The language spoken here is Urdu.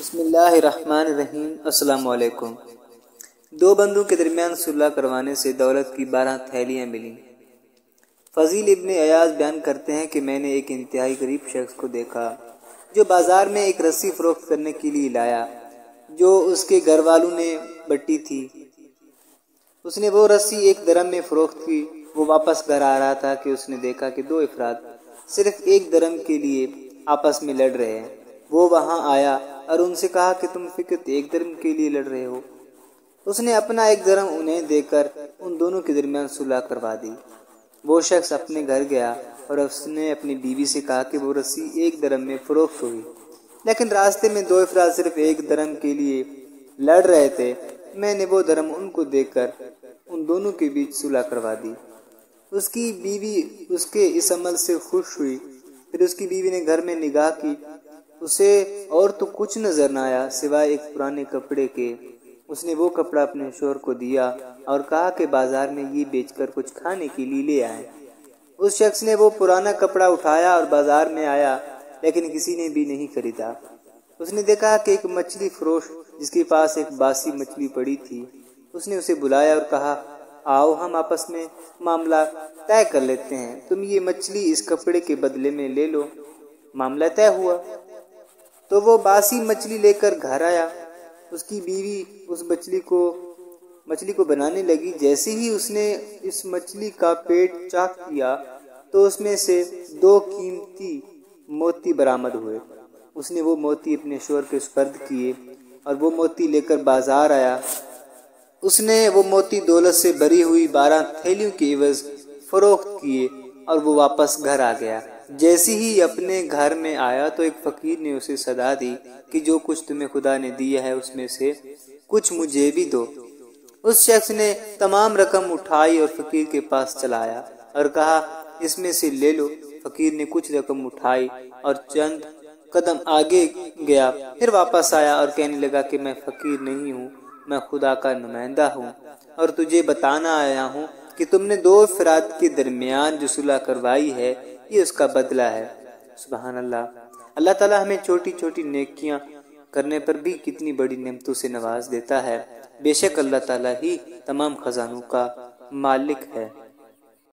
بسم اللہ الرحمن الرحیم۔ السلام علیکم۔ دو بندوں کے درمیان صلح کروانے سے دولت کی 12 تھیلیاں ملیں۔ فضیل ابن عیاض بیان کرتے ہیں کہ میں نے ایک انتہائی غریب شخص کو دیکھا جو بازار میں ایک رسی فروخت کرنے کے لیے لایا جو اس کے گھر والوں نے بٹی تھی۔ اس نے وہ رسی 1 درہم میں فروخت کی۔ وہ واپس گھر آ رہا تھا کہ اس نے دیکھا کہ 2 افراد صرف 1 درہم کے لیے آپس میں لڑ رہے ہیں۔ وہ وہاں آیا اور ان سے کہا کہ تم فقط 1 درہم کے لیے لڑ رہے ہو۔ اس نے اپنا 1 درہم انہیں دے کر ان دونوں کے درمیان صلح کروا دی۔ وہ شخص اپنے گھر گیا اور اس نے اپنی بیوی سے کہا کہ وہ رسی 1 درہم میں فروخت ہوئی، لیکن راستے میں 2 افراد صرف 1 درہم کے لیے لڑ رہے تھے۔ میں نے وہ درہم ان کو دے کر ان دونوں کے بیچ صلح کروا دی۔ اس کی بیوی اس کے اس عمل سے خوش ہوئی۔ پھر اس کی بیوی نے گھر میں نگاہ کی، اسے اور تو کچھ نظر نہ آیا سوائے ایک پرانے کپڑے کے۔ اس نے وہ کپڑا اپنے شوہر کو دیا اور کہا کہ بازار میں یہ بیچ کر کچھ کھانے کے لیے لے آئیں۔ اس شخص نے وہ پرانا کپڑا اٹھایا اور بازار میں آیا، لیکن کسی نے بھی نہیں خریدا۔ اس نے دیکھا کہ ایک مچھلی فروش جس کے پاس ایک باسی مچھلی پڑی تھی، اس نے اسے بلایا اور کہا آؤ ہم آپس میں معاملہ طے کر لیتے ہیں، تم یہ مچھلی اس کپڑے کے بدلے میں لے لو۔ معاملہ طے ہوا تو وہ باسی مچھلی لے کر گھر آیا۔ اس کی بیوی اس مچھلی کو بنانے لگی۔ جیسے ہی اس نے اس مچھلی کا پیٹ چاک کیا تو اس میں سے 2 قیمتی موتی برآمد ہوئے۔ اس نے وہ موتی اپنے شوہر کے سپرد کیے اور وہ موتی لے کر بازار آیا۔ اس نے وہ موتی دولت سے بھری ہوئی 12 تھیلیوں کے عوض فروخت کیے اور وہ واپس گھر آ گیا۔ جیسے ہی اپنے گھر میں آیا تو ایک فقیر نے اسے صدا دی کہ جو کچھ تمہیں خدا نے دیا ہے اس میں سے کچھ مجھے بھی دو۔ اس شخص نے تمام رقم اٹھائی اور فقیر کے پاس چلایا اور کہا اس میں سے لے لو۔ فقیر نے کچھ رقم اٹھائی اور چند قدم آگے گیا، پھر واپس آیا اور کہنے لگا کہ میں فقیر نہیں ہوں، میں خدا کا نمائندہ ہوں اور تجھے بتانا آیا ہوں کہ تم نے 2 افراد کے درمیان جو صلح کروائی ہے یہ اس کا بدلہ ہے۔ سبحان اللہ۔ اللہ تعالیٰ ہمیں چھوٹی چھوٹی نیکیاں کرنے پر بھی کتنی بڑی نعمتوں سے نواز دیتا ہے۔ بے شک اللہ تعالیٰ ہی تمام خزانوں کا مالک ہے۔